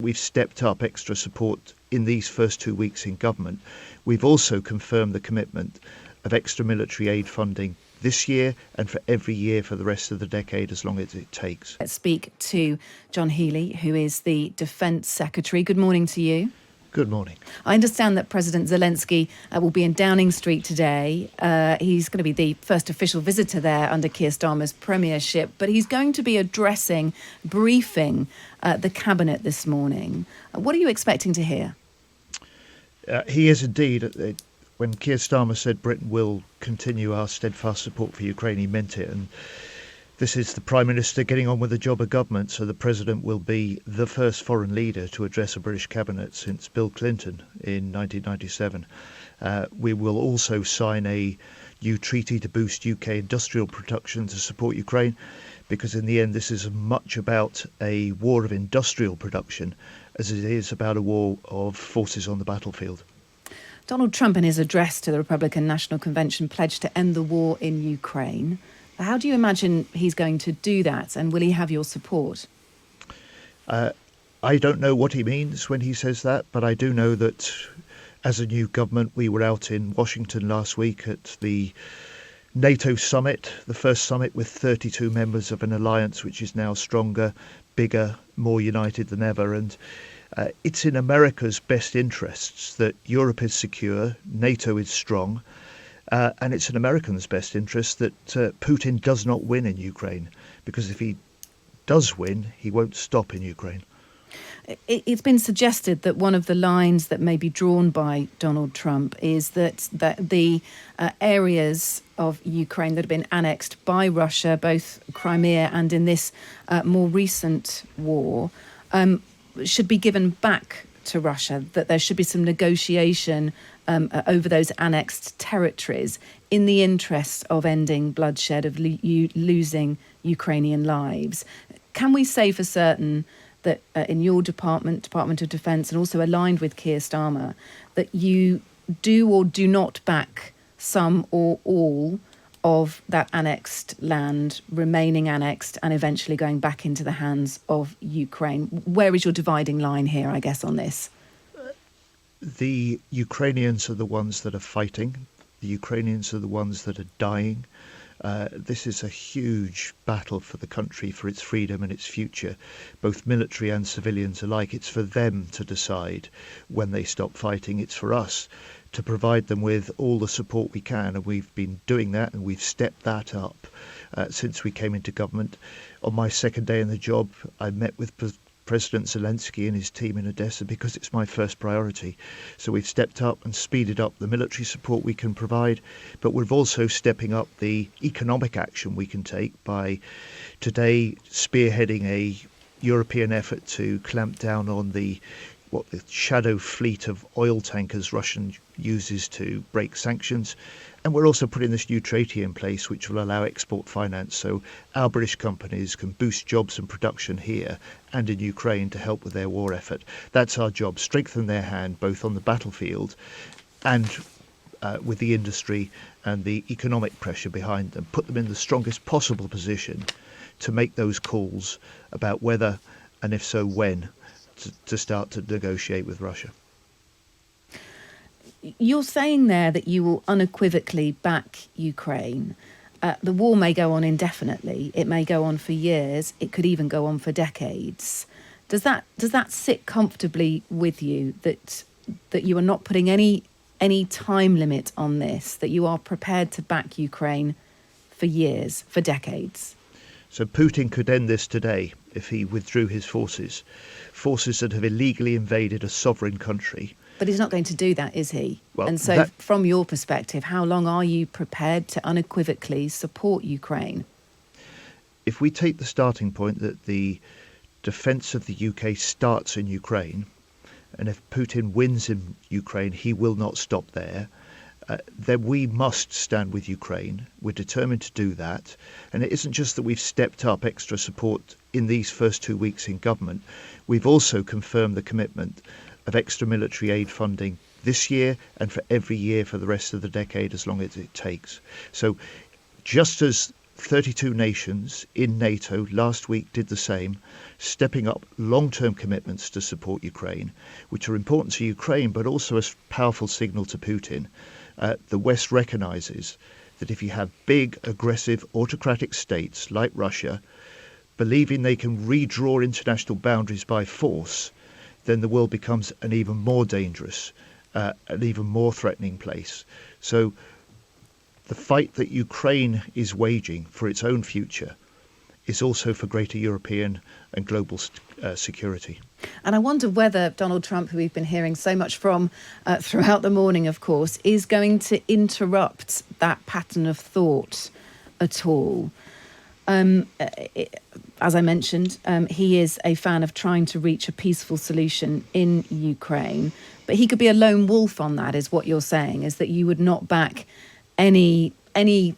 We've stepped up extra support in these first 2 weeks in government. We've also confirmed the commitment of extra military aid funding this year and for every year for the rest of the decade, as long as it takes. Let's speak to John Healey, who is the Defence Secretary. Good morning to you. Good morning. I understand that President Zelensky will be in Downing Street today. He's going to be the first official visitor there under Keir Starmer's premiership, but he's going to be briefing the cabinet this morning. What are you expecting to hear? He is indeed. When Keir Starmer said Britain will continue our steadfast support for Ukraine, he meant it. And this is the Prime Minister getting on with the job of government, so the President will be the first foreign leader to address a British cabinet since Bill Clinton in 1997. We will also sign a new treaty to boost UK industrial production to support Ukraine, because in the end this is as much about a war of industrial production as it is about a war of forces on the battlefield. Donald Trump, in his address to the Republican National Convention, pledged to end the war in Ukraine. How do you imagine he's going to do that, and will he have your support? I don't know what he means when he says that, but I do know that as a new government, we were out in Washington last week at the Nato summit, the first summit with 32 members of an alliance which is now stronger, bigger, more united than ever. And it's in America's best interests that Europe is secure, NATO is strong, and it's in Americans' best interest that Putin does not win in Ukraine, because if he does win, he won't stop in Ukraine. It's been suggested that one of the lines that may be drawn by Donald Trump is that the areas of Ukraine that have been annexed by Russia, both Crimea and in this more recent war, should be given back to Russia, that there should be some negotiation over those annexed territories in the interest of ending bloodshed, of losing Ukrainian lives. Can we say for certain that in your Department of Defence, and also aligned with Keir Starmer, that you do or do not back some or all of that annexed land remaining annexed and eventually going back into the hands of Ukraine? Where is your dividing line here, I guess, on this? The Ukrainians are the ones that are fighting. The Ukrainians are the ones that are dying. This is a huge battle for the country, for its freedom and its future, both military and civilians alike. It's for them to decide when they stop fighting. It's for us to provide them with all the support we can, and we've been doing that, and we've stepped that up since we came into government. On my second day in the job, I met with President Zelensky and his team in Odessa because it's my first priority. So we've stepped up and speeded up the military support we can provide, but we're also stepping up the economic action we can take by today spearheading a European effort to clamp down on the shadow fleet of oil tankers Russia uses to break sanctions. And we're also putting this new treaty in place which will allow export finance, so our British companies can boost jobs and production here and in Ukraine to help with their war effort. That's our job, strengthen their hand both on the battlefield and with the industry and the economic pressure behind them, put them in the strongest possible position to make those calls about whether, and if so when, to start to negotiate with Russia. You're saying there that you will unequivocally back Ukraine. The war may go on indefinitely. It may go on for years. It could even go on for decades. Does that sit comfortably with you, that you are not putting any time limit on this, that you are prepared to back Ukraine for years, for decades? So Putin could end this today if he withdrew his forces that have illegally invaded a sovereign country. But he's not going to do that, is he? Well, and so from your perspective, how long are you prepared to unequivocally support Ukraine? If we take the starting point that the defence of the UK starts in Ukraine, and if Putin wins in Ukraine, he will not stop there, then we must stand with Ukraine. We're determined to do that. And it isn't just that we've stepped up extra support in these first 2 weeks in government. We've also confirmed the commitment of extra military aid funding this year and for every year for the rest of the decade, as long as it takes. So just as 32 nations in NATO last week did the same, stepping up long-term commitments to support Ukraine, which are important to Ukraine, but also a powerful signal to Putin. The West recognises that if you have big, aggressive, autocratic states like Russia believing they can redraw international boundaries by force, then the world becomes an even more dangerous, an even more threatening place. So the fight that Ukraine is waging for its own future is also for greater European and global security. And I wonder whether Donald Trump, who we've been hearing so much from throughout the morning, of course, is going to interrupt that pattern of thought at all. As I mentioned, he is a fan of trying to reach a peaceful solution in Ukraine. But he could be a lone wolf on that, is what you're saying, is that you would not back any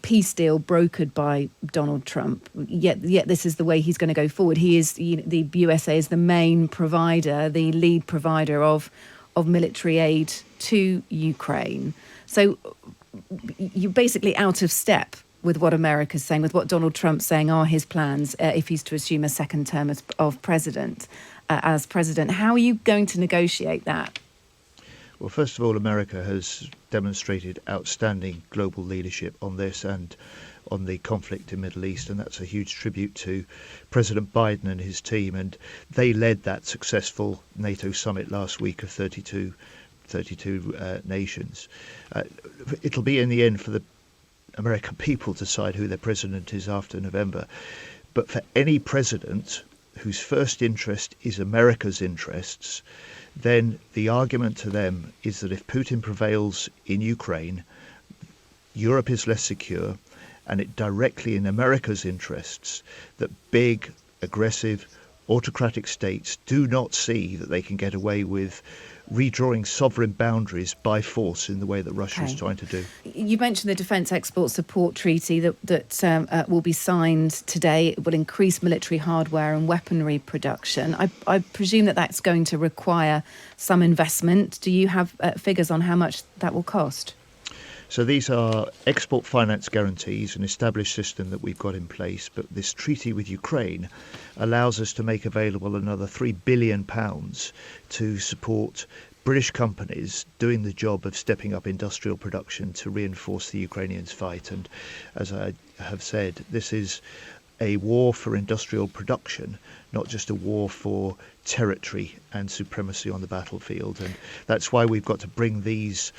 peace deal brokered by Donald Trump. Yet this is the way he's going to go forward. He is, the USA is the main provider, the lead provider of military aid to Ukraine. So you're basically out of step with what America's saying, with what Donald Trump's saying are his plans if he's to assume a second term as president. How are you going to negotiate that? Well, first of all, America has demonstrated outstanding global leadership on this and on the conflict in the Middle East, and that's a huge tribute to President Biden and his team. And they led that successful NATO summit last week of 32 nations. It'll be in the end for the American people to decide who their president is after November. But for any president whose first interest is America's interests, then the argument to them is that if Putin prevails in Ukraine, Europe is less secure, and it directly in America's interests that big, aggressive, autocratic states do not see that they can get away with redrawing sovereign boundaries by force in the way that Russia is trying to do. You mentioned the Defence Export Support Treaty that will be signed today. It will increase military hardware and weaponry production. I presume that that's going to require some investment. Do you have figures on how much that will cost? So these are export finance guarantees, an established system that we've got in place. But this treaty with Ukraine allows us to make available another £3 billion to support British companies doing the job of stepping up industrial production to reinforce the Ukrainians' fight. And as I have said, this is a war for industrial production, not just a war for territory and supremacy on the battlefield. And that's why we've got to bring these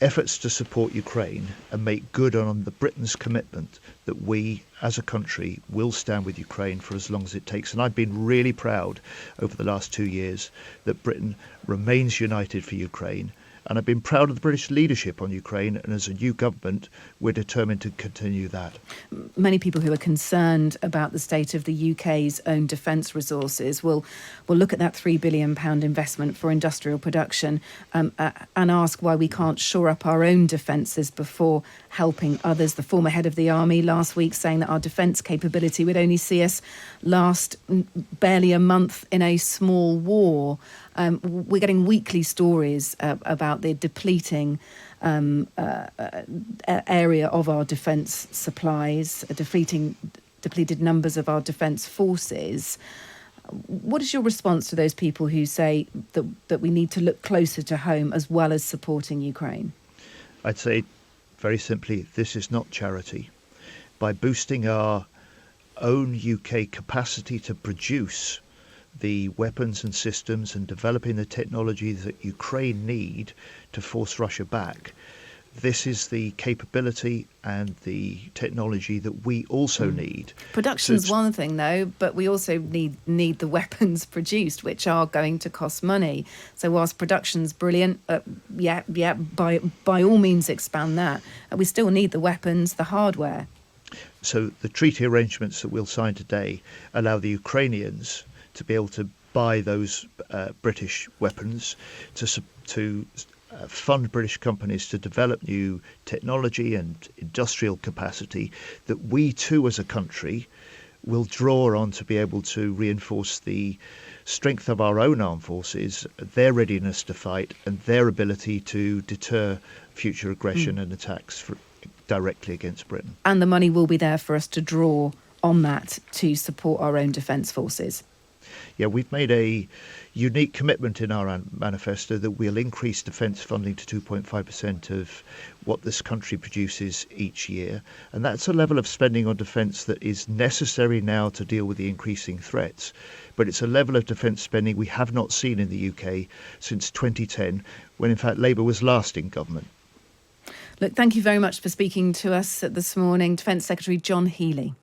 efforts to support Ukraine and make good on the Britain's commitment that we as a country will stand with Ukraine for as long as it takes. And I've been really proud over the last 2 years that Britain remains united for Ukraine. And I've been proud of the British leadership on Ukraine, and as a new government, we're determined to continue that. Many people who are concerned about the state of the UK's own defence resources will look at that £3 billion investment for industrial production and ask why we can't shore up our own defences before helping others. The former head of the army last week saying that our defence capability would only see us last barely a month in a small war. We're getting weekly stories about the depleting area of our defence supplies, depleted numbers of our defence forces. What is your response to those people who say that we need to look closer to home as well as supporting Ukraine? I'd say very simply, this is not charity. By boosting our own UK capacity to produce the weapons and systems and developing the technology that Ukraine need to force Russia back, this is the capability and the technology that we also need. Production's one thing, though, but we also need the weapons produced, which are going to cost money. So whilst production's brilliant, by all means expand that. We still need the weapons, the hardware. So the treaty arrangements that we'll sign today allow the Ukrainians to be able to buy those British weapons, to fund British companies to develop new technology and industrial capacity that we too as a country will draw on to be able to reinforce the strength of our own armed forces, their readiness to fight and their ability to deter future aggression and attacks directly against Britain. And the money will be there for us to draw on that to support our own defence forces. Yeah, we've made a unique commitment in our manifesto that we'll increase defence funding to 2.5% of what this country produces each year. And that's a level of spending on defence that is necessary now to deal with the increasing threats. But it's a level of defence spending we have not seen in the UK since 2010, when in fact Labour was last in government. Look, thank you very much for speaking to us this morning, Defence Secretary John Healey.